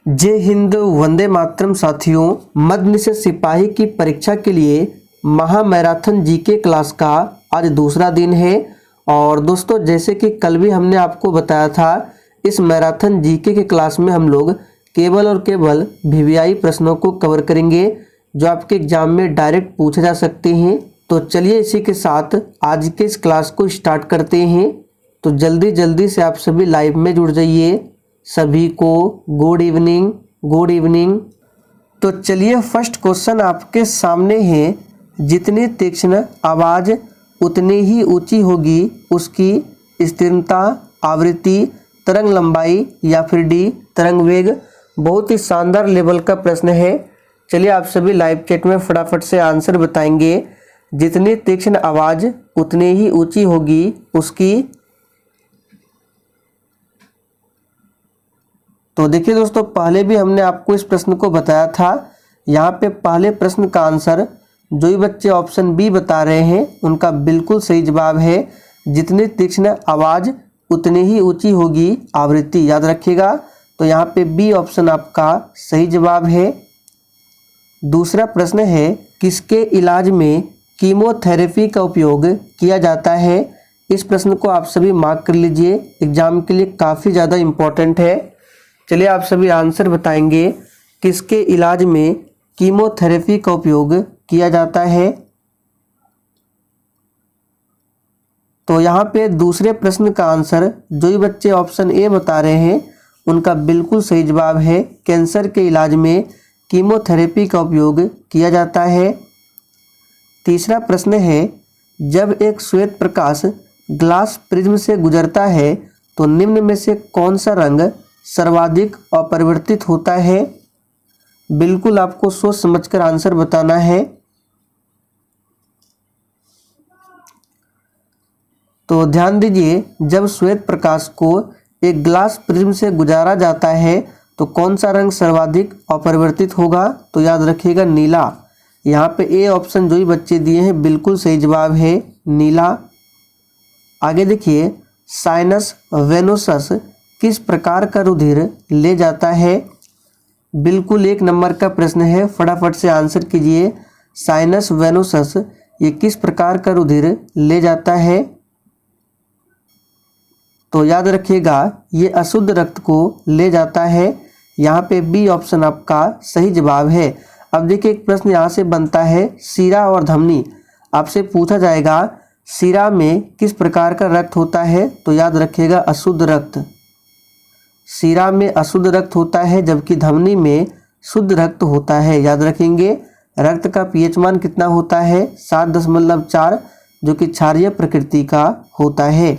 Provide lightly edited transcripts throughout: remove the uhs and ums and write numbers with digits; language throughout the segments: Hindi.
जय हिंद, वंदे मातरम। साथियों, मध्य निषेध सिपाही की परीक्षा के लिए महा मैराथन जीके क्लास का आज दूसरा दिन है। और दोस्तों, जैसे कि कल भी हमने आपको बताया था, इस मैराथन जीके के क्लास में हम लोग केवल और केवल वीवीआई प्रश्नों को कवर करेंगे जो आपके एग्जाम में डायरेक्ट पूछे जा सकते हैं। तो चलिए इसी के साथ आज के इस क्लास को स्टार्ट करते हैं। तो जल्दी से आप सभी लाइव में जुड़ जाइए। सभी को गुड इवनिंग, गुड इवनिंग। तो चलिए फर्स्ट क्वेश्चन आपके सामने है। जितनी तीक्ष्ण आवाज़ उतनी ही ऊंची होगी उसकी स्थिरता, आवृत्ति, तरंग लंबाई या फिर डी तरंग वेग। बहुत ही शानदार लेवल का प्रश्न है। चलिए आप सभी लाइव चैट में फटाफट से आंसर बताएंगे। जितनी तीक्ष्ण आवाज़ उतनी ही ऊंची होगी उसकी। तो देखिए दोस्तों, पहले भी हमने आपको इस प्रश्न को बताया था। यहाँ पे पहले प्रश्न का आंसर जो ही बच्चे ऑप्शन बी बता रहे हैं उनका बिल्कुल सही जवाब है। जितनी तीक्ष्ण आवाज़ उतनी ही ऊंची होगी आवृत्ति। याद रखिएगा। तो यहाँ पे बी ऑप्शन आपका सही जवाब है। दूसरा प्रश्न है, किसके इलाज में कीमोथेरेपी का उपयोग किया जाता है। इस प्रश्न को आप सभी मार्क कर लीजिए, एग्जाम के लिए काफ़ी ज़्यादा इम्पोर्टेंट है। चलिए आप सभी आंसर बताएंगे। किसके इलाज में कीमोथेरेपी का उपयोग किया जाता है। तो यहाँ पे दूसरे प्रश्न का आंसर जो ही बच्चे ऑप्शन ए बता रहे हैं उनका बिल्कुल सही जवाब है। कैंसर के इलाज में कीमोथेरेपी का उपयोग किया जाता है। तीसरा प्रश्न है, जब एक श्वेत प्रकाश ग्लास प्रिज्म से गुजरता है तो निम्न में से कौन सा रंग सर्वाधिक अपरिवर्तित होता है। बिल्कुल आपको सोच समझकर आंसर बताना है। तो ध्यान दीजिए, जब श्वेत प्रकाश को एक ग्लास प्रिज्म से गुजारा जाता है तो कौन सा रंग सर्वाधिक अपरिवर्तित होगा। तो याद रखिएगा नीला। यहाँ पे ए ऑप्शन जो ही बच्चे दिए हैं बिल्कुल सही जवाब है नीला। आगे देखिए, साइनस वेनोसस किस प्रकार का रुधिर ले जाता है। बिल्कुल एक नंबर का प्रश्न है, फटाफट से आंसर कीजिए। साइनस वेनोसस ये किस प्रकार का रुधिर ले जाता है। तो याद रखिएगा ये अशुद्ध रक्त को ले जाता है। यहाँ पे बी ऑप्शन आपका सही जवाब है। अब देखिए एक प्रश्न यहाँ से बनता है, सीरा और धमनी। आपसे पूछा जाएगा सीरा में किस प्रकार का रक्त होता है। तो याद रखिएगा अशुद्ध रक्त। सीरा में अशुद्ध रक्त होता है जबकि धमनी में शुद्ध रक्त होता है। याद रखेंगे। रक्त का पीएच मान कितना होता है 7.4, जो कि क्षारीय प्रकृति का होता है।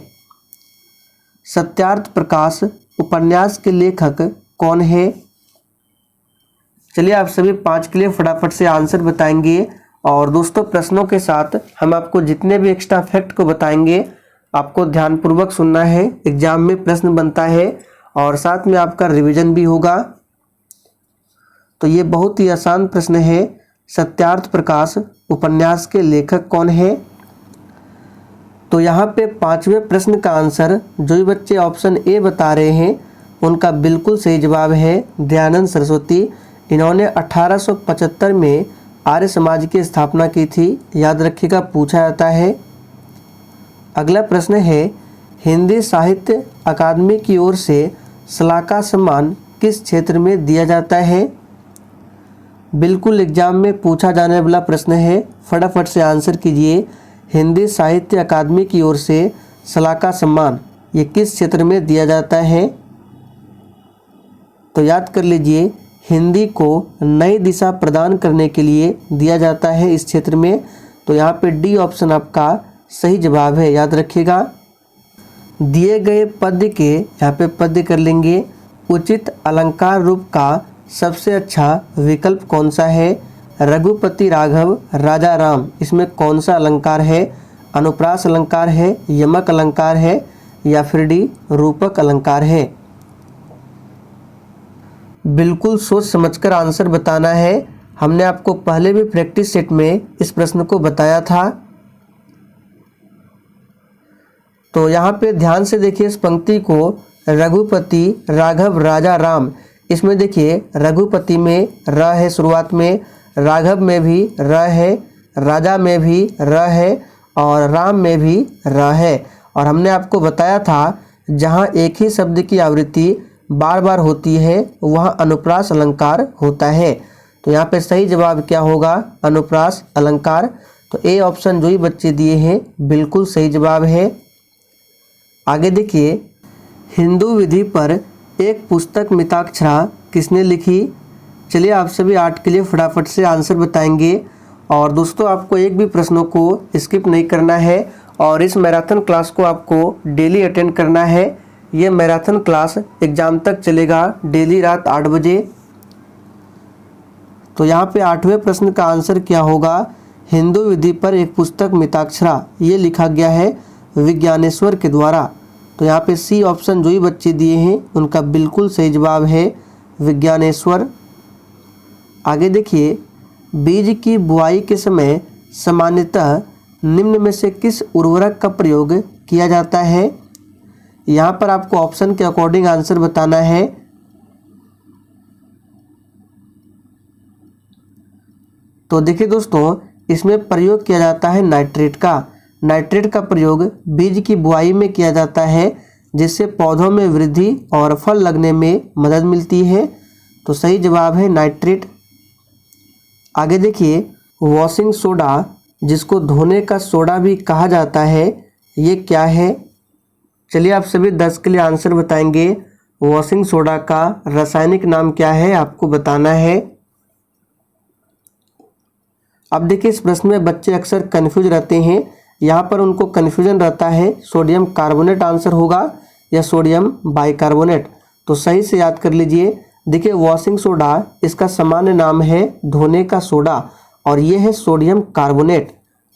सत्यार्थ प्रकाश उपन्यास के लेखक कौन है। चलिए आप सभी 5 के लिए फटाफट से आंसर बताएंगे। और दोस्तों, प्रश्नों के साथ हम आपको जितने भी एक्स्ट्रा फैक्ट को बताएंगे आपको ध्यानपूर्वक सुनना है। एग्जाम में प्रश्न बनता है और साथ में आपका रिवीजन भी होगा। तो ये बहुत ही आसान प्रश्न है। सत्यार्थ प्रकाश उपन्यास के लेखक कौन है। तो यहाँ पे 5वें प्रश्न का आंसर जो ही बच्चे ऑप्शन ए बता रहे हैं उनका बिल्कुल सही जवाब है दयानंद सरस्वती। इन्होंने 1875 में आर्य समाज की स्थापना की थी। याद रखिएगा, पूछा जाता है। अगला प्रश्न है, हिंदी साहित्य अकादमी की ओर से सलाका सम्मान किस क्षेत्र में दिया जाता है। बिल्कुल एग्जाम में पूछा जाने वाला प्रश्न है, फटाफट से आंसर कीजिए। हिंदी साहित्य अकादमी की ओर से सलाका सम्मान ये किस क्षेत्र में दिया जाता है। तो याद कर लीजिए, हिंदी को नई दिशा प्रदान करने के लिए दिया जाता है इस क्षेत्र में। तो यहाँ पे डी ऑप्शन आपका सही जवाब है। याद रखिएगा। दिए गए पद्य के, यहाँ पे पद्य कर लेंगे, उचित अलंकार रूप का सबसे अच्छा विकल्प कौन सा है। रघुपति राघव राजा राम, इसमें कौन सा अलंकार है। अनुप्रास अलंकार है, यमक अलंकार है या फिर डी रूपक अलंकार है। बिल्कुल सोच समझकर आंसर बताना है। हमने आपको पहले भी प्रैक्टिस सेट में इस प्रश्न को बताया था। तो यहाँ पे ध्यान से देखिए इस पंक्ति को, रघुपति राघव राजा राम, इसमें देखिए रघुपति में र है शुरुआत में, राघव में भी र है, राजा में भी र है और राम में भी र है। और हमने आपको बताया था जहाँ एक ही शब्द की आवृत्ति बार बार होती है वहाँ अनुप्रास अलंकार होता है। तो यहाँ पे सही जवाब क्या होगा? अनुप्रास अलंकार। तो ए ऑप्शन जो ही बच्चे दिए हैं बिल्कुल सही जवाब है। आगे देखिए, हिंदू विधि पर एक पुस्तक मिताक्षरा किसने लिखी? चलिए आप सभी 8 के लिए फटाफट से आंसर बताएंगे। और दोस्तों आपको एक भी प्रश्नों को स्किप नहीं करना है और इस मैराथन क्लास को आपको डेली अटेंड करना है। ये मैराथन क्लास एग्ज़ाम तक चलेगा, डेली रात 8 बजे। तो यहाँ पे 8वें प्रश्न का आंसर क्या होगा? हिंदू विधि पर एक पुस्तक मिताक्षरा, ये लिखा गया है विज्ञानेश्वर के द्वारा। तो यहाँ पे सी ऑप्शन जो ही बच्चे दिए हैं उनका बिल्कुल सही जवाब है विज्ञानेश्वर। आगे देखिए, बीज की बुआई के समय सामान्यतः निम्न में से किस उर्वरक का प्रयोग किया जाता है? यहाँ पर आपको ऑप्शन के अकॉर्डिंग आंसर बताना है। तो देखिए दोस्तों, इसमें प्रयोग किया जाता है नाइट्रेट का। नाइट्रेट का प्रयोग बीज की बुआई में किया जाता है जिससे पौधों में वृद्धि और फल लगने में मदद मिलती है। तो सही जवाब है नाइट्रेट। आगे देखिए, वॉशिंग सोडा जिसको धोने का सोडा भी कहा जाता है, ये क्या है? चलिए आप सभी 10 के लिए आंसर बताएंगे। वॉशिंग सोडा का रासायनिक नाम क्या है आपको बताना है। अब देखिए, इस प्रश्न में बच्चे अक्सर कन्फ्यूज रहते हैं। यहाँ पर उनको कन्फ्यूजन रहता है सोडियम कार्बोनेट आंसर होगा या सोडियम बाइकार्बोनेट। तो सही से याद कर लीजिए। देखिए, वॉशिंग सोडा इसका सामान्य नाम है धोने का सोडा और ये है सोडियम कार्बोनेट।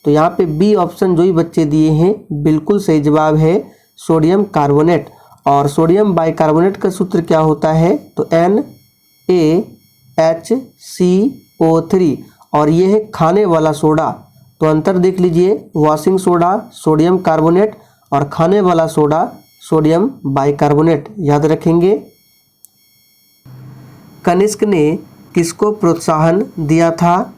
तो यहाँ पे बी ऑप्शन जो ही बच्चे दिए हैं बिल्कुल सही जवाब है सोडियम कार्बोनेट। और सोडियम बाइकार्बोनेट का सूत्र क्या होता है? तो NaHCO3 और ये है खाने वाला सोडा। तो अंतर देख लीजिए, वॉशिंग सोडा सोडियम कार्बोनेट और खाने वाला सोडा सोडियम बाइकार्बोनेट, याद रखेंगे। कनिष्क ने किसको प्रोत्साहन दिया था?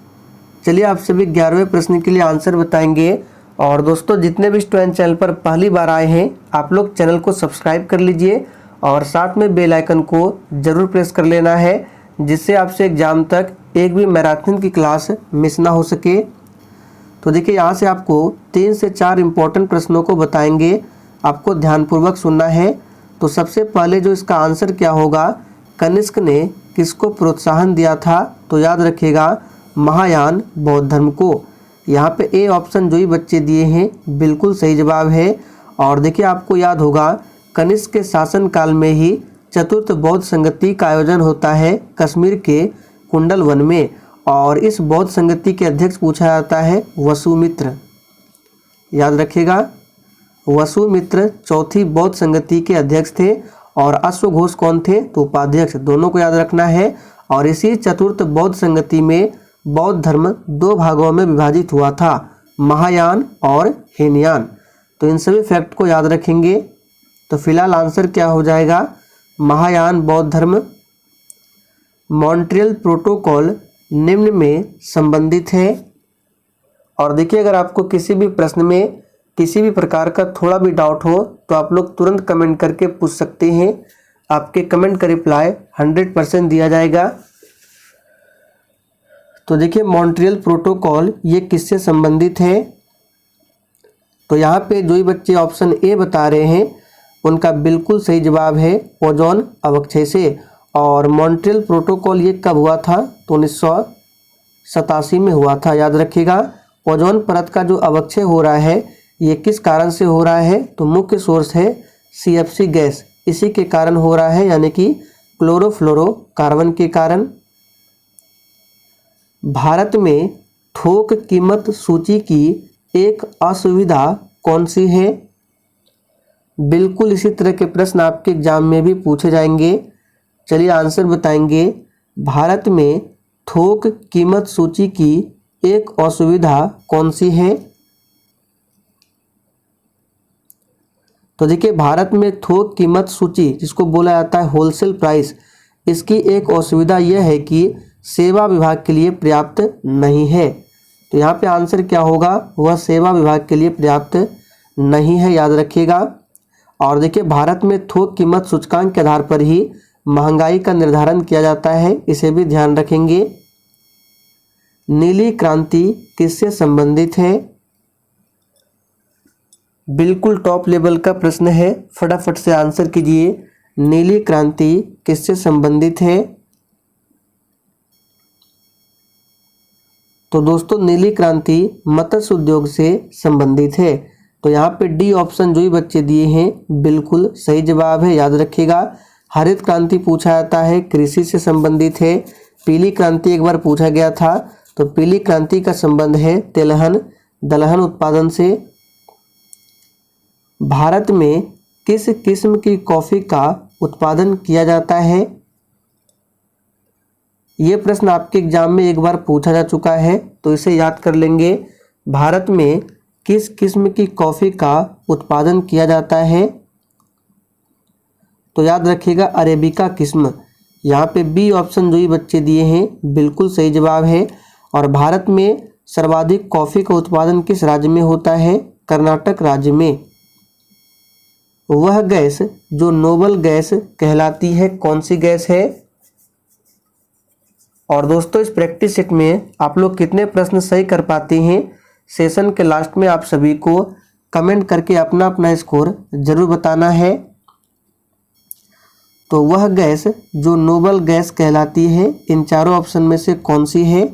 चलिए आप सभी 11वें प्रश्न के लिए आंसर बताएंगे। और दोस्तों जितने भी स्टूडेंट चैनल पर पहली बार आए हैं आप लोग चैनल को सब्सक्राइब कर लीजिए और साथ में बेल आइकन को ज़रूर प्रेस कर लेना है जिससे आपसे एग्ज़ाम तक एक भी मैराथन की क्लास मिस ना हो सके। तो देखिए, यहाँ से आपको 3 से 4 इम्पोर्टेंट प्रश्नों को बताएंगे, आपको ध्यानपूर्वक सुनना है। तो सबसे पहले जो इसका आंसर क्या होगा, कनिष्क ने किसको प्रोत्साहन दिया था? तो याद रखिएगा महायान बौद्ध धर्म को। यहाँ पे ए ऑप्शन जो ही बच्चे दिए हैं बिल्कुल सही जवाब है। और देखिए, आपको याद होगा कनिष्क के शासनकाल में ही चतुर्थ बौद्ध संगति का आयोजन होता है कश्मीर के कुंडल वन में और इस बौद्ध संगति के अध्यक्ष पूछा जाता है वसुमित्र, याद रखिएगा। वसुमित्र चौथी बौद्ध संगति के अध्यक्ष थे और अश्वघोष कौन थे? तो उपाध्यक्ष, दोनों को याद रखना है। और इसी चतुर्थ बौद्ध संगति में बौद्ध धर्म 2 भागों में विभाजित हुआ था, महायान और हीनयान। तो इन सभी फैक्ट को याद रखेंगे। तो फिलहाल आंसर क्या हो जाएगा? महायान बौद्ध धर्म। मॉन्ट्रियल प्रोटोकॉल निम्न में संबंधित है। और देखिए, अगर आपको किसी भी प्रश्न में किसी भी प्रकार का थोड़ा भी डाउट हो तो आप लोग तुरंत कमेंट करके पूछ सकते हैं। आपके कमेंट का रिप्लाई 100% दिया जाएगा। तो देखिए, मॉन्ट्रियल प्रोटोकॉल ये किससे संबंधित है? तो यहाँ पे जो ही बच्चे ऑप्शन ए बता रहे हैं उनका बिल्कुल सही जवाब है ओजोन अवक्षय से। और मॉन्ट्रियल प्रोटोकॉल ये कब हुआ था? तो 1987 में हुआ था, याद रखिएगा। ओजोन परत का जो अवक्षय हो रहा है ये किस कारण से हो रहा है? तो मुख्य सोर्स है CFC गैस, इसी के कारण हो रहा है, यानी कि क्लोरोफ्लोरोकार्बन के कारण। भारत में थोक कीमत सूची की एक असुविधा कौन सी है? बिल्कुल इसी तरह के प्रश्न आपके एग्जाम में भी पूछे जाएंगे। चलिए आंसर बताएंगे। भारत में थोक कीमत सूची की एक असुविधा कौन सी है? तो देखिए, भारत में थोक कीमत सूची जिसको बोला जाता है होलसेल प्राइस, इसकी एक असुविधा यह है कि सेवा विभाग के लिए पर्याप्त नहीं है। तो यहाँ पे आंसर क्या होगा, वह सेवा विभाग के लिए पर्याप्त नहीं है, याद रखिएगा। और देखिए भारत में थोक कीमत सूचकांक के आधार पर ही महंगाई का निर्धारण किया जाता है, इसे भी ध्यान रखेंगे। नीली क्रांति किससे संबंधित है? बिल्कुल टॉप लेवल का प्रश्न है, फटाफट से आंसर कीजिए। नीली क्रांति किससे संबंधित है? तो दोस्तों नीली क्रांति मत्स्य उद्योग से संबंधित है। तो यहाँ पे डी ऑप्शन जो ही बच्चे दिए हैं बिल्कुल सही जवाब है, याद रखिएगा। हरित क्रांति पूछा जाता है, कृषि से संबंधित है। पीली क्रांति एक बार पूछा गया था, तो पीली क्रांति का संबंध है तिलहन दलहन उत्पादन से। भारत में किस किस्म की कॉफी का उत्पादन किया जाता है? ये प्रश्न आपके एग्जाम में एक बार पूछा जा चुका है, तो इसे याद कर लेंगे। भारत में किस किस्म की कॉफी का उत्पादन किया जाता है? तो याद रखिएगा अरेबिका किस्म। यहाँ पे बी ऑप्शन जो ही बच्चे दिए हैं बिल्कुल सही जवाब है। और भारत में सर्वाधिक कॉफी का उत्पादन किस राज्य में होता है? कर्नाटक राज्य में। वह गैस जो नोबल गैस कहलाती है कौन सी गैस है? और दोस्तों इस प्रैक्टिस सेट में आप लोग कितने प्रश्न सही कर पाते हैं, सेशन के लास्ट में आप सभी को कमेंट करके अपना अपना स्कोर जरूर बताना है। तो वह गैस जो नोबल गैस कहलाती है इन चारों ऑप्शन में से कौन सी है?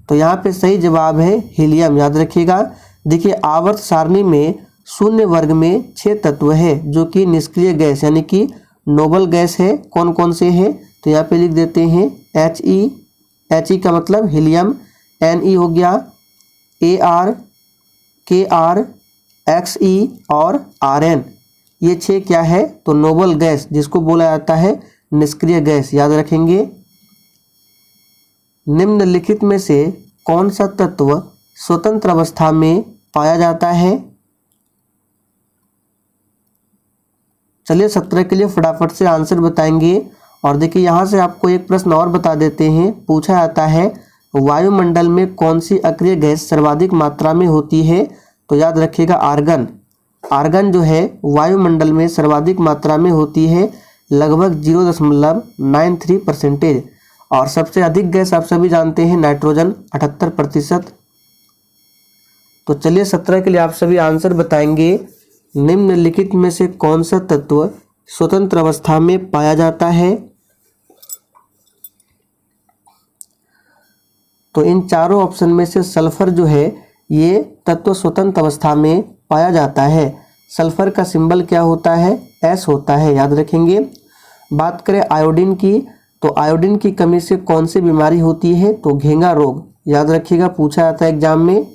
तो यहाँ पे सही जवाब है हीलियम, याद रखिएगा। देखिए आवर्त सारणी में शून्य वर्ग में 6 तत्व है जो कि निष्क्रिय गैस यानी कि नोबल गैस है। कौन कौन से हैं? तो यहाँ पे लिख देते हैं He का मतलब हीलियम, Ne हो गया, Ar, Kr, Xe और Rn। ये 6 क्या है? तो नोबल गैस जिसको बोला जाता है निष्क्रिय गैस, याद रखेंगे। निम्नलिखित में से कौन सा तत्व स्वतंत्र अवस्था में पाया जाता है? चलिए 17 के लिए फटाफट से आंसर बताएंगे। और देखिए यहाँ से आपको एक प्रश्न और बता देते हैं। पूछा जाता है वायुमंडल में कौन सी अक्रिय गैस सर्वाधिक मात्रा में होती है? तो याद रखिएगा आर्गन। आर्गन जो है वायुमंडल में सर्वाधिक मात्रा में होती है, लगभग 0.93%। और सबसे अधिक गैस आप सभी जानते हैं नाइट्रोजन 78%। तो चलिए 17 के लिए आप सभी आंसर बताएंगे। निम्नलिखित में से कौन सा तत्व स्वतंत्र अवस्था में पाया जाता है? तो इन चारों ऑप्शन में से सल्फर जो है ये तत्व स्वतंत्र अवस्था में पाया जाता है। सल्फर का सिंबल क्या होता है? S होता है, याद रखेंगे। बात करें आयोडीन की, तो आयोडीन की कमी से कौन सी बीमारी होती है? तो घेंगा रोग, याद रखिएगा, पूछा जाता है एग्जाम में।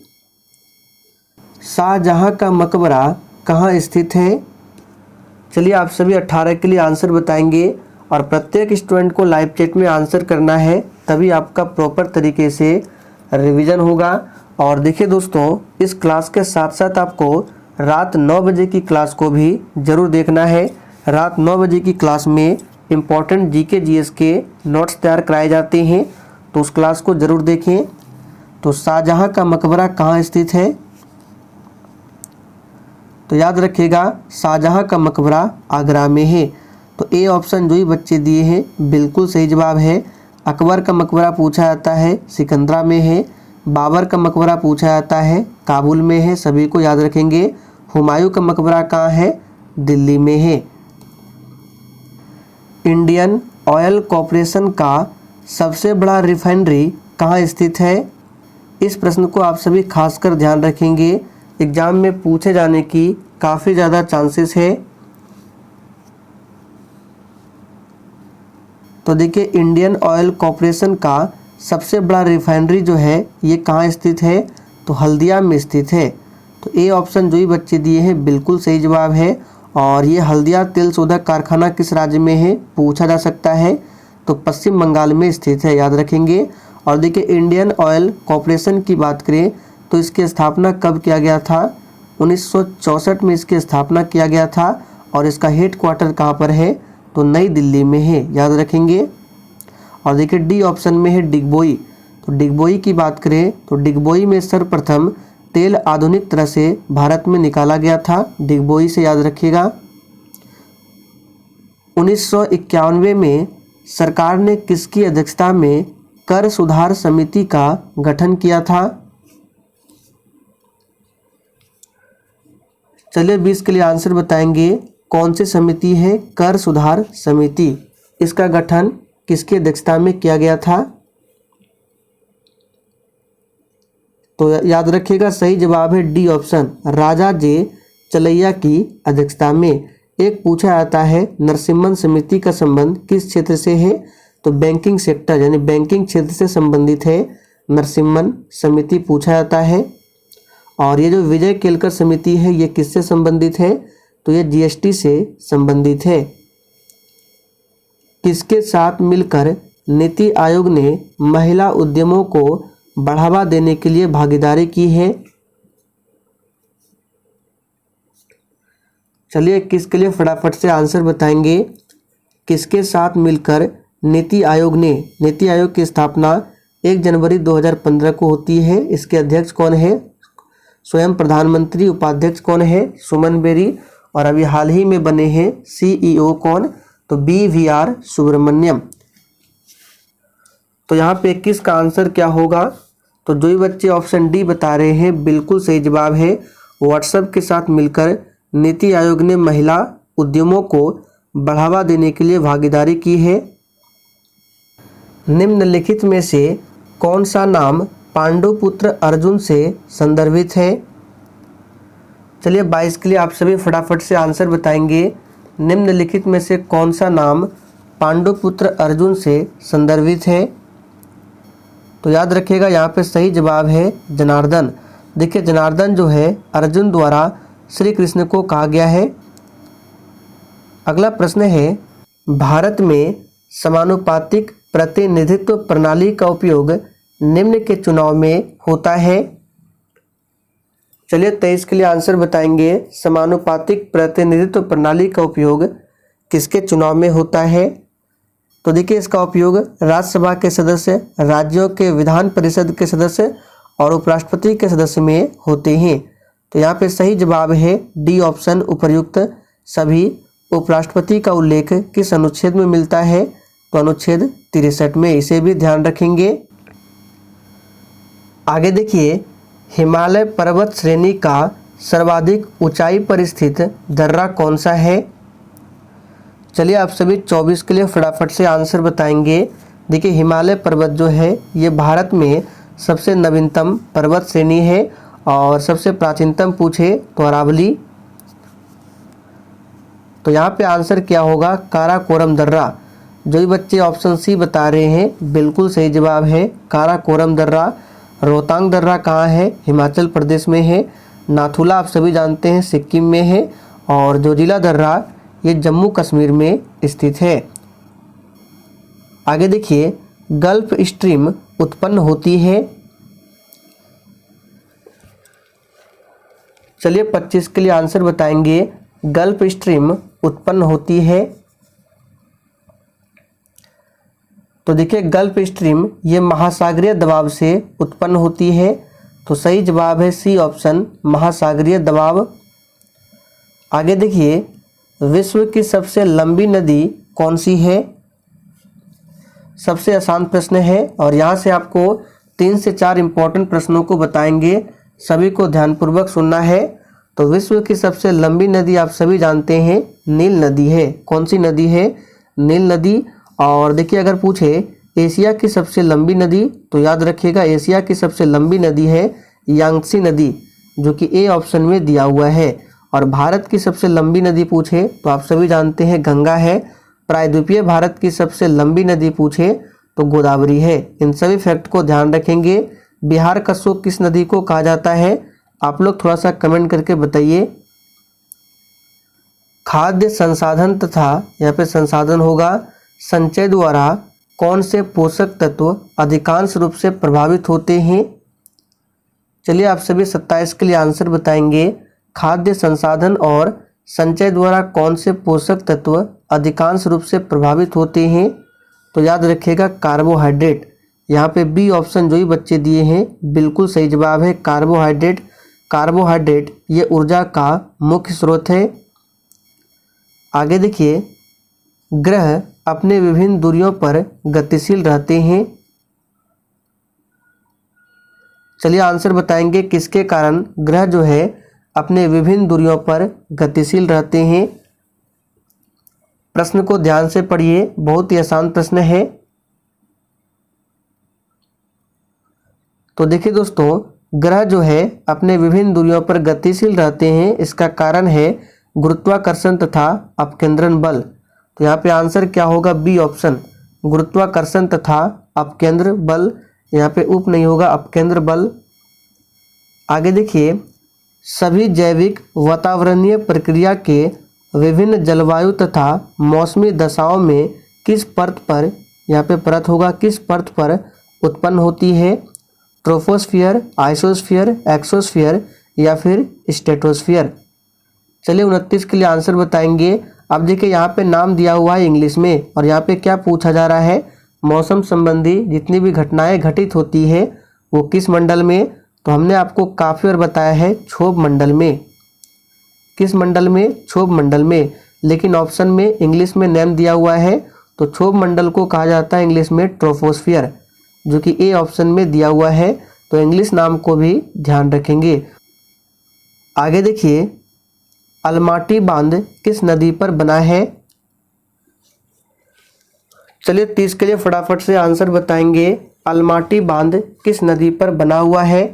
शाहजहां का मकबरा कहाँ स्थित है? चलिए आप सभी 18 के लिए आंसर बताएंगे और प्रत्येक स्टूडेंट को लाइव चैट में आंसर करना है, तभी आपका प्रॉपर तरीके से रिवीजन होगा। और देखिए दोस्तों इस क्लास के साथ साथ आपको रात 9 बजे की क्लास को भी ज़रूर देखना है। रात 9 बजे की क्लास में इम्पॉर्टेंट जीके जीएस के नोट्स तैयार कराए जाते हैं, तो उस क्लास को ज़रूर देखें। तो शाहजहां का मकबरा कहाँ स्थित है? तो याद रखिएगा शाहजहां का मकबरा आगरा में है। तो ए ऑप्शन जो ही बच्चे दिए हैं बिल्कुल सही जवाब है। अकबर का मकबरा पूछा जाता है सिकंदरा में है। बाबर का मकबरा पूछा जाता है काबुल में है, सभी को याद रखेंगे। हुमायूं का मकबरा कहाँ है? दिल्ली में है। इंडियन ऑयल कॉरपोरेशन का सबसे बड़ा रिफाइनरी कहाँ स्थित है? इस प्रश्न को आप सभी खासकर ध्यान रखेंगे, एग्जाम में पूछे जाने की काफ़ी ज़्यादा चांसेस है। तो देखिए इंडियन ऑयल कॉरपोरेशन का सबसे बड़ा रिफाइनरी जो है ये कहाँ स्थित है? तो हल्दिया में स्थित है। तो ए ऑप्शन जो ही बच्चे दिए हैं बिल्कुल सही जवाब है। और ये हल्दिया तेल शोधक कारखाना किस राज्य में है? पूछा जा सकता है। तो पश्चिम बंगाल में स्थित है, याद रखेंगे। और देखिए इंडियन ऑयल कॉरपोरेशन की बात करें तो इसकी स्थापना कब किया गया था? 1964 में इसकी स्थापना किया गया था। और इसका हेड क्वार्टर कहाँ पर है? तो तो नई दिल्ली में है, याद रखेंगे। और देखिए डी ऑप्शन में है डिगबोई। तो डिगबोई की बात करें तो डिगबोई में सर्वप्रथम तेल आधुनिक तरह से भारत में निकाला गया था, डिगबोई से याद रखिएगा। 1991 में सरकार ने किसकी अध्यक्षता में कर सुधार समिति का गठन किया था? चलिए 20 के लिए आंसर बताएंगे। कौन सी समिति है कर सुधार समिति? इसका गठन किसकी अध्यक्षता में किया गया था? तो याद रखिएगा सही जवाब है डी ऑप्शन, राजा जे चलैया की अध्यक्षता में। एक पूछा जाता है नरसिम्हन समिति का संबंध किस क्षेत्र से है? तो बैंकिंग सेक्टर यानी बैंकिंग क्षेत्र से संबंधित है नरसिम्हन समिति, पूछा जाता है। और ये जो विजय केलकर समिति है ये किससे संबंधित है? तो ये जीएसटी से संबंधित है। किसके साथ मिलकर नीति आयोग ने महिला उद्यमों को बढ़ावा देने के लिए भागीदारी की है? चलिए किसके लिए फटाफट से आंसर बताएंगे। किसके साथ मिलकर नीति आयोग ने, नीति आयोग की स्थापना 1 जनवरी 2015 को होती है। इसके अध्यक्ष कौन है? स्वयं प्रधानमंत्री। उपाध्यक्ष कौन है? सुमन बेरी। और अभी हाल ही में बने हैं सीईओ कौन? तो BVR सुब्रमण्यम। तो यहाँ पे 21 का आंसर क्या होगा? तो जो भी बच्चे ऑप्शन डी बता रहे हैं बिल्कुल सही जवाब है। व्हाट्सएप के साथ मिलकर नीति आयोग ने महिला उद्यमों को बढ़ावा देने के लिए भागीदारी की है। निम्नलिखित में से कौन सा नाम पांडुपुत्र अर्जुन से संदर्भित है? चलिए 22 के लिए आप सभी फटाफट से आंसर बताएंगे। निम्नलिखित में से कौन सा नाम पांडुपुत्र अर्जुन से संदर्भित है? तो याद रखिएगा यहाँ पे सही जवाब है जनार्दन। देखिए जनार्दन जो है अर्जुन द्वारा श्री कृष्ण को कहा गया है। अगला प्रश्न है भारत में समानुपातिक प्रतिनिधित्व प्रणाली का उपयोग निम्न के चुनाव में होता है। चलिए 23 के लिए आंसर बताएंगे। समानुपातिक प्रतिनिधित्व प्रणाली का उपयोग किसके चुनाव में होता है? तो देखिए इसका उपयोग राज्यसभा के सदस्य, राज्यों के विधान परिषद के सदस्य और उपराष्ट्रपति के सदस्य में होते हैं। तो यहाँ पे सही जवाब है डी ऑप्शन, उपर्युक्त सभी। उपराष्ट्रपति का उल्लेख किस अनुच्छेद में मिलता है? तो अनुच्छेद 63 में, इसे भी ध्यान रखेंगे। आगे देखिए हिमालय पर्वत श्रेणी का सर्वाधिक ऊंचाई पर स्थित दर्रा कौन सा है? चलिए आप सभी 24 के लिए फटाफट से आंसर बताएंगे। देखिए हिमालय पर्वत जो है ये भारत में सबसे नवीनतम पर्वत श्रेणी है और सबसे प्राचीनतम पूछे तो अरावली। तो यहाँ पे आंसर क्या होगा? काराकोरम दर्रा। जो भी बच्चे ऑप्शन सी बता रहे हैं बिल्कुल सही जवाब है काराकोरम दर्रा। रोहतांग दर्रा कहाँ है? हिमाचल प्रदेश में है। नाथुला आप सभी जानते हैं सिक्किम में है। और जोजिला दर्रा ये जम्मू कश्मीर में स्थित है। आगे देखिए गल्फ स्ट्रीम उत्पन्न होती है। चलिए 25 के लिए आंसर बताएंगे। गल्फ स्ट्रीम उत्पन्न होती है। तो देखिए गल्फ स्ट्रीम ये महासागरीय दबाव से उत्पन्न होती है। तो सही जवाब है सी ऑप्शन, महासागरीय दबाव। आगे देखिए विश्व की सबसे लंबी नदी कौन सी है? सबसे आसान प्रश्न है और यहाँ से आपको 3 से 4 इंपॉर्टेंट प्रश्नों को बताएंगे, सभी को ध्यानपूर्वक सुनना है। तो विश्व की सबसे लंबी नदी आप सभी जानते हैं नील नदी है। कौन सी नदी है? नील नदी। और देखिए अगर पूछे एशिया की सबसे लंबी नदी तो याद रखिएगा एशिया की सबसे लंबी नदी है यांगत्से नदी, जो कि ए ऑप्शन में दिया हुआ है। और भारत की सबसे लंबी नदी पूछे तो आप सभी जानते हैं गंगा है। प्रायद्वीपीय भारत की सबसे लंबी नदी पूछे तो गोदावरी है। इन सभी फैक्ट को ध्यान रखेंगे। बिहार का शोक किस नदी को कहा जाता है? आप लोग थोड़ा सा कमेंट करके बताइए। खाद्य संसाधन तथा यहाँ पे संसाधन होगा संचय द्वारा कौन से पोषक तत्व अधिकांश रूप से प्रभावित होते हैं? चलिए आप सभी 27 के लिए आंसर बताएंगे। खाद्य संसाधन और संचय द्वारा कौन से पोषक तत्व अधिकांश रूप से प्रभावित होते हैं? तो याद रखिएगा कार्बोहाइड्रेट। यहाँ पे बी ऑप्शन जो ही बच्चे दिए हैं बिल्कुल सही जवाब है कार्बोहाइड्रेट। कार्बोहाइड्रेट ये ऊर्जा का मुख्य स्रोत है। आगे देखिए, ग्रह अपने विभिन्न दूरियों पर गतिशील रहते हैं। चलिए आंसर बताएंगे किसके कारण ग्रह जो है अपने विभिन्न दूरियों पर गतिशील रहते हैं। प्रश्न को ध्यान से पढ़िए, बहुत ही आसान प्रश्न है। तो देखिए दोस्तों, ग्रह जो है अपने विभिन्न दूरियों पर गतिशील रहते हैं, इसका कारण है गुरुत्वाकर्षण तथा अपकेंद्रण बल। तो यहाँ पे आंसर क्या होगा? बी ऑप्शन, गुरुत्वाकर्षण तथा अपकेंद्र बल। यहाँ पे उप नहीं होगा, अपकेंद्र बल। आगे देखिए, सभी जैविक वातावरणीय प्रक्रिया के विभिन्न जलवायु तथा मौसमी दशाओं में किस परत पर, यहाँ पे परत होगा, किस परत पर उत्पन्न होती है? ट्रोपोस्फियर, आइसोस्फियर, एक्सोस्फियर या फिर स्ट्रेटोस्फियर। चलिए 29 के लिए आंसर बताएंगे। अब देखिए यहाँ पे नाम दिया हुआ है इंग्लिश में और यहाँ पे क्या पूछा जा रहा है? मौसम संबंधी जितनी भी घटनाएं घटित होती है वो किस मंडल में? तो हमने आपको काफ़ी बार बताया है क्षोभ मंडल में। किस मंडल में? क्षोभ मंडल में। लेकिन ऑप्शन में इंग्लिश में नेम दिया हुआ है तो क्षोभ मंडल को कहा जाता है इंग्लिश में ट्रोपोस्फियर, जो कि ए ऑप्शन में दिया हुआ है। तो इंग्लिश नाम को भी ध्यान रखेंगे। आगे देखिए, अलमाटी बांध किस नदी पर बना है? चलिए 30 के लिए फटाफट से आंसर बताएंगे। अलमाटी बांध किस नदी पर बना हुआ है?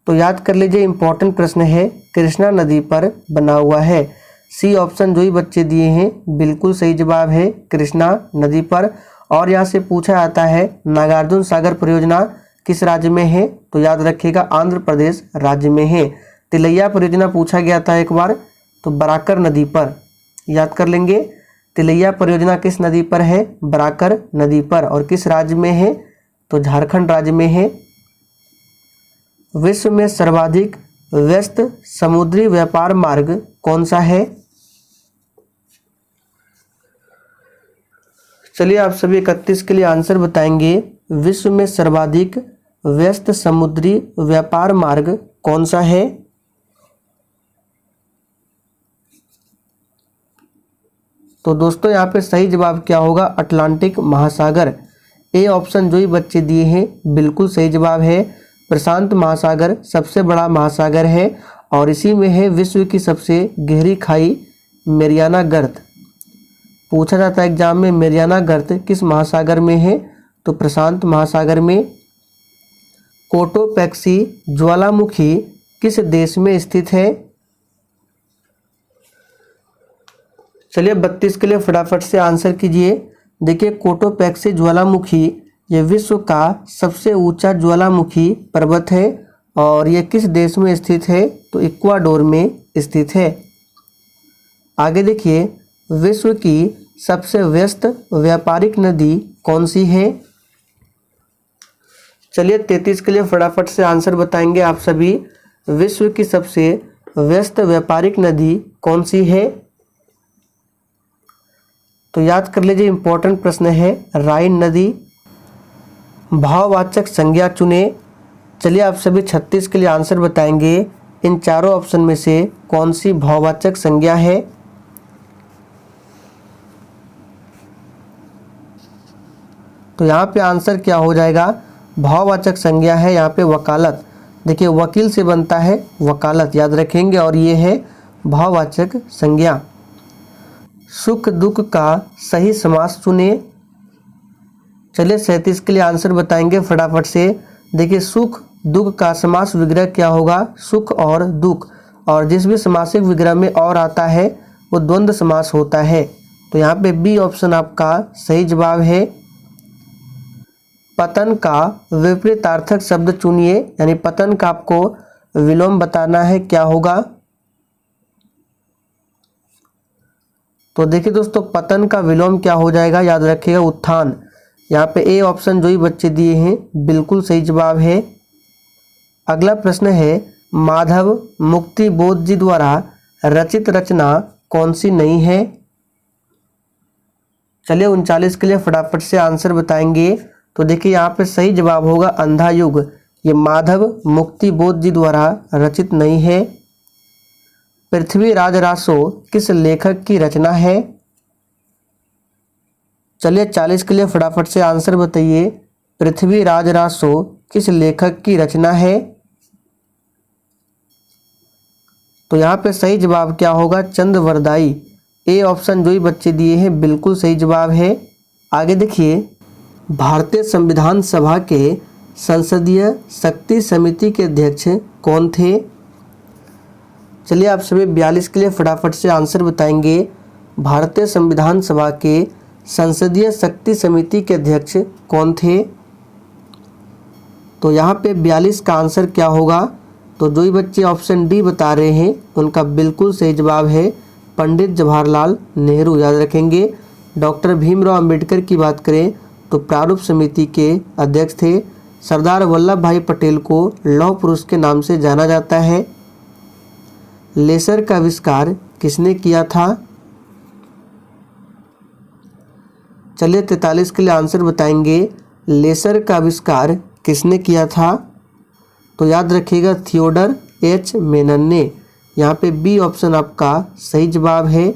तो याद कर लीजिए, इंपॉर्टेंट प्रश्न है, कृष्णा नदी पर बना हुआ है। सी ऑप्शन जो ही बच्चे दिए हैं बिल्कुल सही जवाब है कृष्णा नदी पर। और यहाँ से पूछा जाता है नागार्जुन सागर परियोजना किस राज्य में है? तो याद रखिएगा आंध्र प्रदेश राज्य में है। तिलैया परियोजना पूछा गया था एक बार, तो बराकर नदी पर, याद कर लेंगे। तिलैया परियोजना किस नदी पर है? बराकर नदी पर। और किस राज्य में है? तो झारखंड राज्य में है। विश्व में सर्वाधिक व्यस्त समुद्री व्यापार मार्ग कौन सा है? चलिए आप सभी 31 के लिए आंसर बताएंगे। विश्व में सर्वाधिक व्यस्त समुद्री व्यापार मार्ग कौन सा है? तो दोस्तों यहाँ पे सही जवाब क्या होगा? अटलांटिक महासागर। ए ऑप्शन जो ही बच्चे दिए हैं बिल्कुल सही जवाब है। प्रशांत महासागर सबसे बड़ा महासागर है और इसी में है विश्व की सबसे गहरी खाई मेरियाना गर्त। पूछा जाता है एग्जाम में मेरियाना गर्त किस महासागर में है? तो प्रशांत महासागर में। कोटोपैक्सी ज्वालामुखी किस देश में स्थित है? चलिए 32 के लिए फटाफट से आंसर कीजिए। देखिए कोटोपैक्सी ज्वालामुखी ये विश्व का सबसे ऊंचा ज्वालामुखी पर्वत है और ये किस देश में स्थित है? तो इक्वाडोर में स्थित है। आगे देखिए, विश्व की सबसे व्यस्त व्यापारिक नदी कौन सी है? चलिए 33 के लिए फटाफट से आंसर बताएंगे आप सभी। विश्व की सबसे व्यस्त व्यापारिक नदी कौन सी है? तो याद कर लीजिए, इंपॉर्टेंट प्रश्न है, राइन नदी। भाववाचक संज्ञा चुने। चलिए आप सभी 36 के लिए आंसर बताएंगे। इन चारों ऑप्शन में से कौन सी भाववाचक संज्ञा है? तो यहाँ पे आंसर क्या हो जाएगा? भाववाचक संज्ञा है यहाँ पे वकालत। देखिए वकील से बनता है वकालत, याद रखेंगे, और ये है भाववाचक संज्ञा। सुख दुख का सही समास चुने। चलिए 37 के लिए आंसर बताएंगे फटाफट से। देखिए सुख दुख का समास विग्रह क्या होगा? सुख और दुख, और जिस भी समासिक विग्रह में और आता है वो द्वंद्व समास होता है। तो यहाँ पे बी ऑप्शन आपका सही जवाब है। पतन का विपरीतार्थक शब्द चुनिए, यानी पतन का आपको विलोम बताना है, क्या होगा? तो देखिए दोस्तों, पतन का विलोम क्या हो जाएगा? याद रखिएगा उत्थान। यहाँ पे ए ऑप्शन जो ही बच्चे दिए हैं बिल्कुल सही जवाब है। अगला प्रश्न है, माधव मुक्ति बोध जी द्वारा रचित रचना कौन सी नहीं है? चलिए 39 के लिए फटाफट से आंसर बताएंगे। तो देखिए यहाँ पे सही जवाब होगा अंधा युग। ये माधव मुक्ति बोध जी द्वारा रचित नहीं है। पृथ्वीराज रासो किस लेखक की रचना है? चलिए 40 के लिए फटाफट से आंसर बताइए। पृथ्वीराज रासो किस लेखक की रचना है? तो यहाँ पे सही जवाब क्या होगा? चंद्रवरदाई। ए ऑप्शन जो ही बच्चे दिए हैं बिल्कुल सही जवाब है। आगे देखिए, भारतीय संविधान सभा के संसदीय शक्ति समिति के अध्यक्ष कौन थे? चलिए आप सभी 42 के लिए फटाफट से आंसर बताएंगे। भारतीय संविधान सभा के संसदीय शक्ति समिति के अध्यक्ष कौन थे? तो यहाँ पे 42 का आंसर क्या होगा? तो जो ही बच्चे ऑप्शन डी बता रहे हैं उनका बिल्कुल सही जवाब है पंडित जवाहरलाल नेहरू। याद रखेंगे। डॉक्टर भीमराव अंबेडकर की बात करें तो प्रारूप समिति के अध्यक्ष थे। सरदार वल्लभ भाई पटेल को लौह पुरुष के नाम से जाना जाता है। लेसर का आविष्कार किसने किया था? चलिए 43 के लिए आंसर बताएंगे। लेसर का आविष्कार किसने किया था? तो याद रखिएगा थियोडर एच मेनन ने। यहाँ पे बी ऑप्शन आपका सही जवाब है।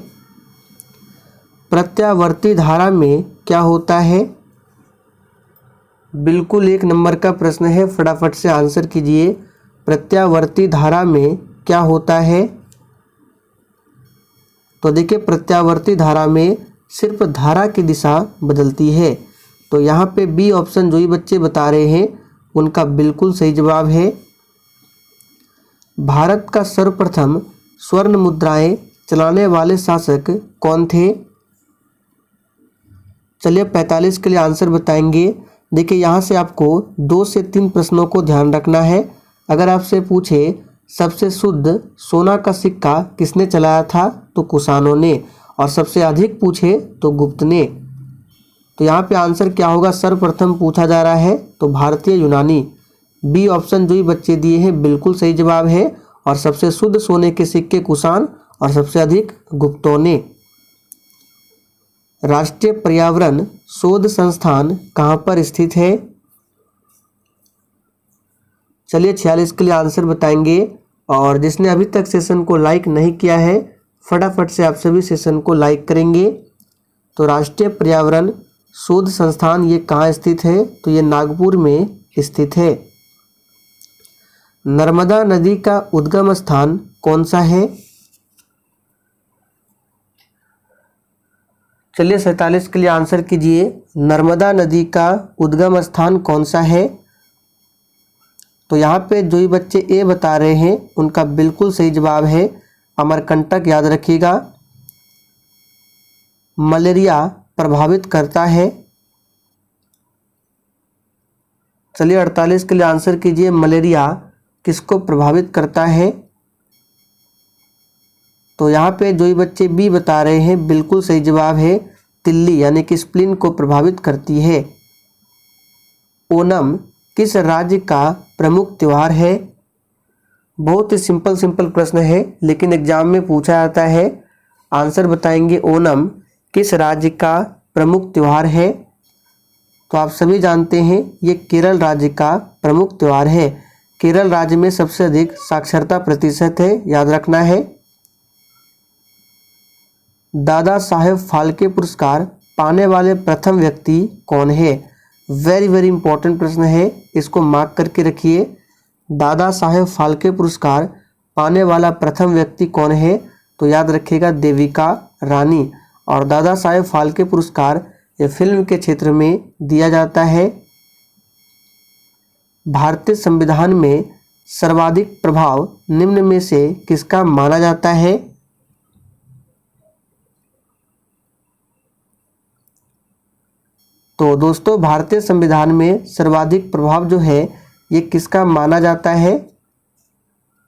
प्रत्यावर्ती धारा में क्या होता है? बिल्कुल 1 नंबर का प्रश्न है, फटाफट से आंसर कीजिए। प्रत्यावर्ती धारा में क्या होता है? तो देखिए प्रत्यावर्ती धारा में सिर्फ धारा की दिशा बदलती है। तो यहाँ पे बी ऑप्शन जो ही बच्चे बता रहे हैं उनका बिल्कुल सही जवाब है। भारत का सर्वप्रथम स्वर्ण मुद्राएं चलाने वाले शासक कौन थे? चलिए 45 के लिए आंसर बताएंगे। देखिए यहाँ से आपको 2 से 3 प्रश्नों को ध्यान रखना है। अगर आपसे पूछे सबसे शुद्ध सोना का सिक्का किसने चलाया था? तो कुषाणों ने। और सबसे अधिक पूछे तो गुप्त ने। तो यहाँ पे आंसर क्या होगा? सर्वप्रथम पूछा जा रहा है तो भारतीय यूनानी। बी ऑप्शन जो ही बच्चे दिए हैं बिल्कुल सही जवाब है। और सबसे शुद्ध सोने के सिक्के कुषाण और सबसे अधिक गुप्तों ने। राष्ट्रीय पर्यावरण शोध संस्थान कहाँ पर स्थित है? चलिए 46 के लिए आंसर बताएंगे। और जिसने अभी तक सेशन को लाइक नहीं किया है फटाफट से आप सभी सेशन को लाइक करेंगे। तो राष्ट्रीय पर्यावरण शोध संस्थान ये कहाँ स्थित है? तो ये नागपुर में स्थित है। नर्मदा नदी का उद्गम स्थान कौन सा है? चलिए 47 के लिए आंसर कीजिए। नर्मदा नदी का उद्गम स्थान कौन सा है? तो यहाँ पे जो ही बच्चे ए बता रहे हैं उनका बिल्कुल सही जवाब है अमरकंटक। याद रखिएगा। मलेरिया प्रभावित करता है। चलिए 48 के लिए आंसर कीजिए। मलेरिया किसको प्रभावित करता है? तो यहाँ पे जो ही बच्चे बी बता रहे हैं बिल्कुल सही जवाब है तिल्ली यानी कि स्प्लिन को प्रभावित करती है। ओणम किस राज्य का प्रमुख त्योहार है? बहुत ही सिंपल प्रश्न है लेकिन एग्जाम में पूछा जाता है। आंसर बताएंगे। ओणम किस राज्य का प्रमुख त्योहार है? तो आप सभी जानते हैं ये केरल राज्य का प्रमुख त्योहार है। केरल राज्य में सबसे अधिक साक्षरता प्रतिशत है। याद रखना है। दादा साहेब फाल्के पुरस्कार पाने वाले प्रथम व्यक्ति कौन है? वेरी इंपॉर्टेंट प्रश्न है, इसको मार्क करके रखिए। दादा साहेब फाल्के पुरस्कार पाने वाला प्रथम व्यक्ति कौन है? तो याद रखिएगा देविका रानी। और दादा साहेब फाल्के पुरस्कार ये फिल्म के क्षेत्र में दिया जाता है। भारतीय संविधान में सर्वाधिक प्रभाव निम्न में से किसका माना जाता है? तो दोस्तों भारतीय संविधान में सर्वाधिक प्रभाव जो है ये किसका माना जाता है?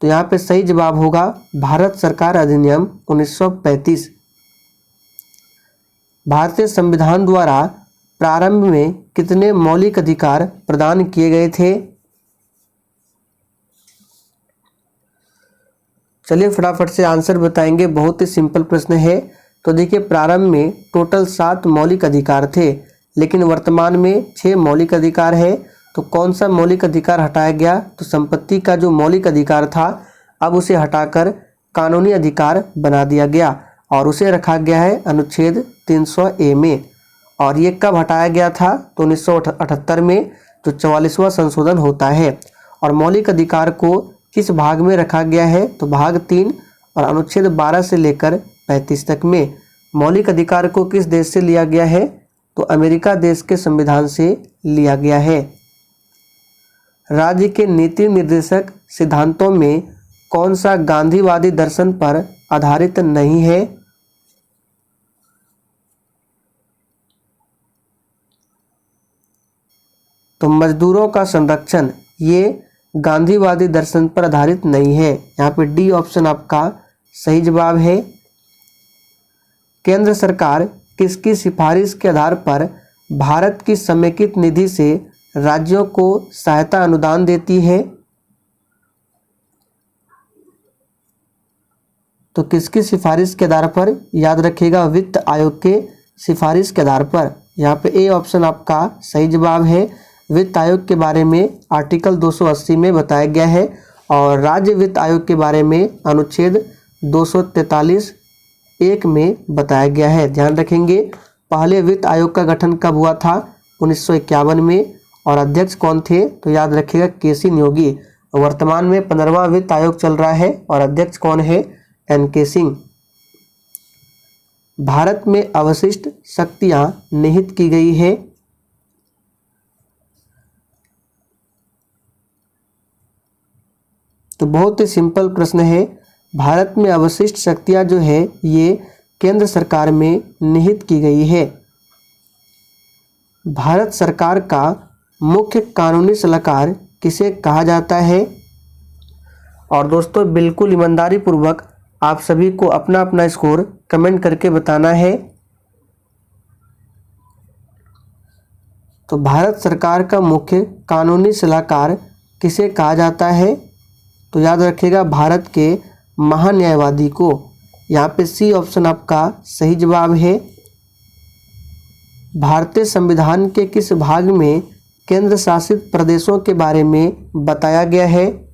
तो यहाँ पे सही जवाब होगा भारत सरकार अधिनियम 1935। भारतीय संविधान द्वारा प्रारंभ में कितने मौलिक अधिकार प्रदान किए गए थे? चलिए फटाफट से आंसर बताएंगे, बहुत ही सिंपल प्रश्न है। तो देखिए, प्रारंभ में टोटल 7 मौलिक अधिकार थे, लेकिन वर्तमान में 6 मौलिक अधिकार है। तो कौन सा मौलिक अधिकार हटाया गया? तो संपत्ति का जो मौलिक अधिकार था अब उसे हटाकर कानूनी अधिकार बना दिया गया और उसे रखा गया है अनुच्छेद 300A में। और ये कब हटाया गया था? तो 1978 में जो 44वां संशोधन होता है। और मौलिक अधिकार को किस भाग में रखा गया है? तो भाग 3 और अनुच्छेद 12 से लेकर 35 तक में। मौलिक अधिकार को किस देश से लिया गया है? तो अमेरिका देश के संविधान से लिया गया है। राज्य के नीति निर्देशक सिद्धांतों में कौन सा गांधीवादी दर्शन पर आधारित नहीं है? तो मजदूरों का संरक्षण, ये गांधीवादी दर्शन पर आधारित नहीं है। यहाँ पे डी ऑप्शन आपका सही जवाब है। केंद्र सरकार किसकी सिफारिश के आधार पर भारत की समेकित निधि से राज्यों को सहायता अनुदान देती है? तो किसकी सिफारिश के आधार पर? याद रखिएगा, वित्त आयोग के सिफारिश के आधार पर। यहाँ पे ए ऑप्शन आपका सही जवाब है। वित्त आयोग के बारे में आर्टिकल 280 में बताया गया है और राज्य वित्त आयोग के बारे में अनुच्छेद 243(1) में बताया गया है। ध्यान रखेंगे, पहले वित्त आयोग का गठन कब हुआ था? 1951 में। और अध्यक्ष कौन थे? तो याद रखिएगा केसी न्योगी। वर्तमान में 15वां वित्त आयोग चल रहा है और अध्यक्ष कौन है? एन.के. सिंह। भारत में अवशिष्ट शक्तियां निहित की गई है। तो बहुत ही सिंपल प्रश्न है। भारत में अवशिष्ट शक्तियां जो है ये केंद्र सरकार में निहित की गई है। भारत सरकार का मुख्य कानूनी सलाहकार किसे कहा जाता है? और दोस्तों बिल्कुल ईमानदारी पूर्वक आप सभी को अपना अपना स्कोर कमेंट करके बताना है। तो भारत सरकार का मुख्य कानूनी सलाहकार किसे कहा जाता है? तो याद रखिएगा भारत के महान्यायवादी को। यहाँ पे सी ऑप्शन आपका सही जवाब है। भारतीय संविधान के किस भाग में केंद्र शासित प्रदेशों के बारे में बताया गया है?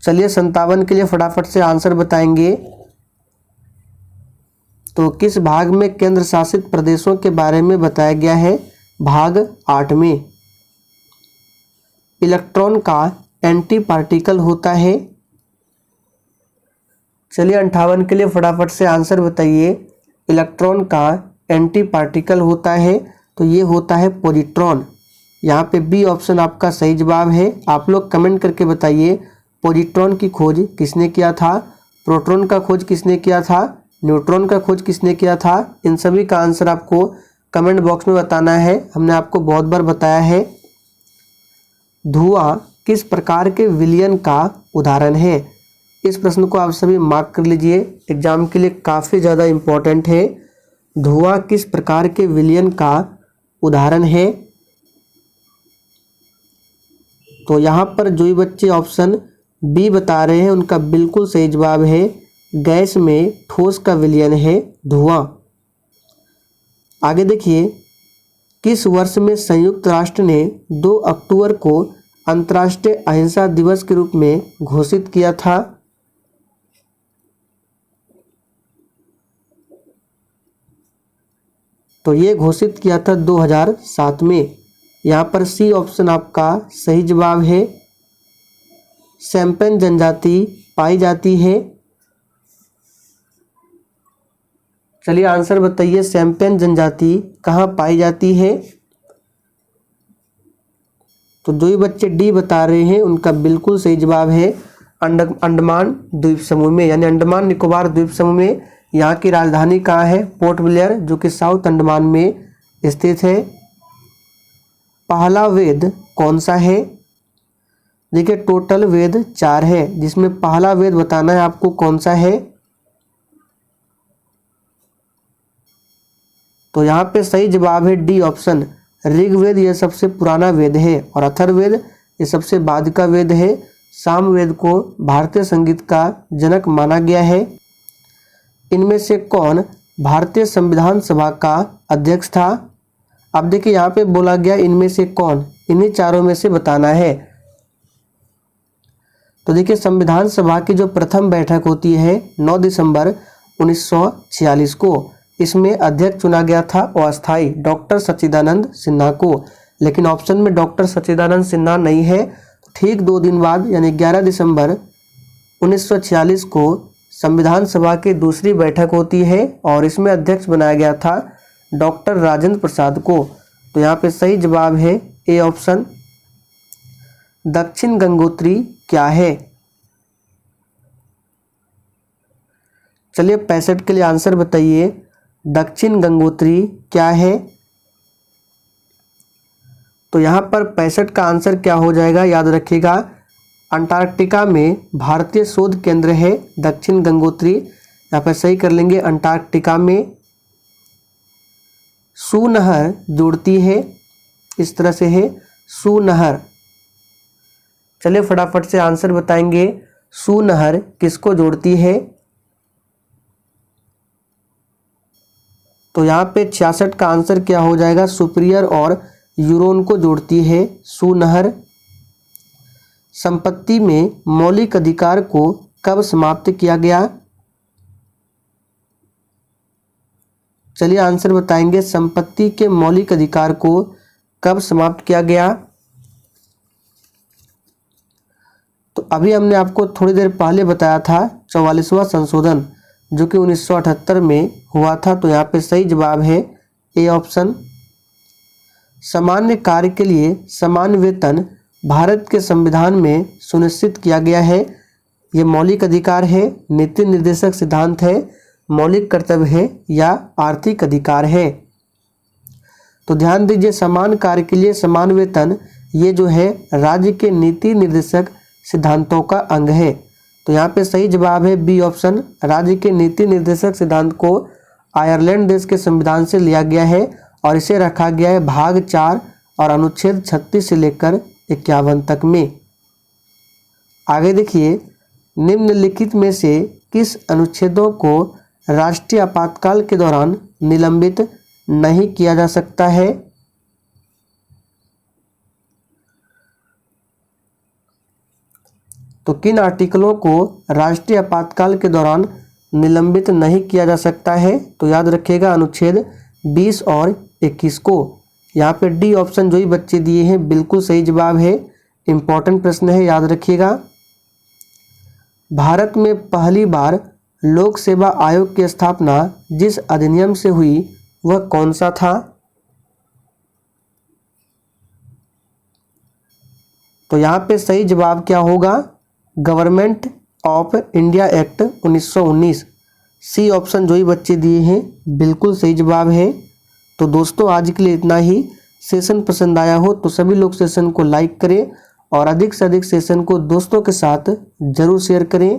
चलिए 57 के लिए फटाफट से आंसर बताएंगे। तो किस भाग में केंद्र शासित प्रदेशों के बारे में बताया गया है? भाग 8 में। इलेक्ट्रॉन का एंटी पार्टिकल होता है। चलिए 58 के लिए फटाफट से आंसर बताइए। इलेक्ट्रॉन का एंटी पार्टिकल होता है तो ये होता है पॉजिट्रॉन। यहाँ पे बी ऑप्शन आपका सही जवाब है। आप लोग कमेंट करके बताइए पॉजिट्रॉन की खोज किसने किया था? प्रोटॉन का खोज किसने किया था? न्यूट्रॉन का खोज किसने किया था? इन सभी का आंसर आपको कमेंट बॉक्स में बताना है। हमने आपको बहुत बार बताया है। धुआं किस प्रकार के विलयन का उदाहरण है? इस प्रश्न को आप सभी मार्क कर लीजिए, एग्जाम के लिए काफ़ी ज़्यादा इम्पोर्टेंट है। धुआं किस प्रकार के विलयन का उदाहरण है? तो यहाँ पर जो भी बच्चे ऑप्शन बी बता रहे हैं उनका बिल्कुल सही जवाब है। गैस में ठोस का विलयन है धुआं। आगे देखिए, किस वर्ष में संयुक्त राष्ट्र ने 2 अक्टूबर को अंतर्राष्ट्रीय अहिंसा दिवस के रूप में घोषित किया था? तो ये घोषित किया था 2007 में। यहाँ पर सी ऑप्शन आपका सही जवाब है। शैम्पेन जनजाति पाई जाती है। चलिए आंसर बताइए, शैम्पेन जनजाति कहाँ पाई जाती है? तो जो ही बच्चे डी बता रहे हैं उनका बिल्कुल सही जवाब है अंडमान द्वीप समूह में, यानी अंडमान निकोबार द्वीप समूह में। यहाँ की राजधानी कहाँ है? पोर्ट ब्लेयर, जो कि साउथ अंडमान में स्थित है। पहला वेद कौन सा है? देखिए टोटल वेद 4 है, जिसमें पहला वेद बताना है आपको कौन सा है। तो यहाँ पे सही जवाब है डी ऑप्शन, ऋग्वेद। यह सबसे पुराना वेद है और अथर्ववेद ये सबसे बाद का वेद है। सामवेद को भारतीय संगीत का जनक माना गया है? इनमें से कौन भारतीय संविधान सभा का अध्यक्ष था? अब देखिए यहाँ पे बोला गया इनमें से कौन, इन्हीं चारों में से बताना है। तो देखिए संविधान सभा की जो प्रथम बैठक होती है 9 दिसंबर 1946 को, इसमें अध्यक्ष चुना गया था अस्थायी डॉक्टर सच्चिदानंद सिन्हा को, लेकिन ऑप्शन में डॉक्टर सच्चिदानंद सिन्हा नहीं है। ठीक 2 दिन बाद यानी 11 दिसंबर 1946 को संविधान सभा की दूसरी बैठक होती है और इसमें अध्यक्ष बनाया गया था डॉक्टर राजेंद्र प्रसाद को। तो यहाँ पे सही जवाब है ए ऑप्शन। दक्षिण गंगोत्री क्या है? चलिए 65 के लिए आंसर बताइए, दक्षिण गंगोत्री क्या है? तो यहाँ पर 65 का आंसर क्या हो जाएगा, याद रखिएगा, अंटार्कटिका में भारतीय शोध केंद्र है दक्षिण गंगोत्री। यहाँ पर सही कर लेंगे, अंटार्कटिका में। सूनहर जोड़ती है, इस तरह से है सूनहर। चलिए फटाफट से आंसर बताएंगे, सूनहर किसको जोड़ती है? तो यहाँ पे 66 का आंसर क्या हो जाएगा, सुपीरियर और यूरोन को जोड़ती है सूनहर। संपत्ति में मौलिक अधिकार को कब समाप्त किया गया? चलिए आंसर बताएंगे, संपत्ति के मौलिक अधिकार को कब समाप्त किया गया? तो अभी हमने आपको थोड़ी देर पहले बताया था 44वां संशोधन जो कि 1978 में हुआ था। तो यहाँ पे सही जवाब है ए ऑप्शन। सामान्य कार्य के लिए समान वेतन भारत के संविधान में सुनिश्चित किया गया है। ये मौलिक अधिकार है, नीति निर्देशक सिद्धांत है, मौलिक कर्तव्य है या आर्थिक अधिकार है? तो ध्यान दीजिए, समान कार्य के लिए समान वेतन ये जो है राज्य के नीति निर्देशक सिद्धांतों का अंग है। तो यहाँ पे सही जवाब है बी ऑप्शन। राज्य के नीति निर्देशक सिद्धांत को आयरलैंड देश के संविधान से लिया गया है और इसे रखा गया है भाग 4 और अनुच्छेद 36 से लेकर 51 तक में। आगे देखिए, निम्नलिखित में से किस अनुच्छेदों को राष्ट्रीय आपातकाल के दौरान निलंबित नहीं किया जा सकता है? तो किन आर्टिकलों को राष्ट्रीय आपातकाल के दौरान निलंबित नहीं किया जा सकता है? तो याद रखिएगा अनुच्छेद 20 और 21 को। यहाँ पे डी ऑप्शन जो ही बच्चे दिए हैं बिल्कुल सही जवाब है, इम्पोर्टेंट प्रश्न है, याद रखिएगा। भारत में पहली बार लोक सेवा आयोग की स्थापना जिस अधिनियम से हुई वह कौन सा था? तो यहाँ पे सही जवाब क्या होगा, Government of India Act 1919। C option जो ही बच्चे दिए हैं बिल्कुल सही जवाब है। तो दोस्तों आज के लिए इतना ही। सेशन पसंद आया हो तो सभी लोग सेशन को लाइक करें और अधिक से अधिक सेशन को दोस्तों के साथ जरूर शेयर करें।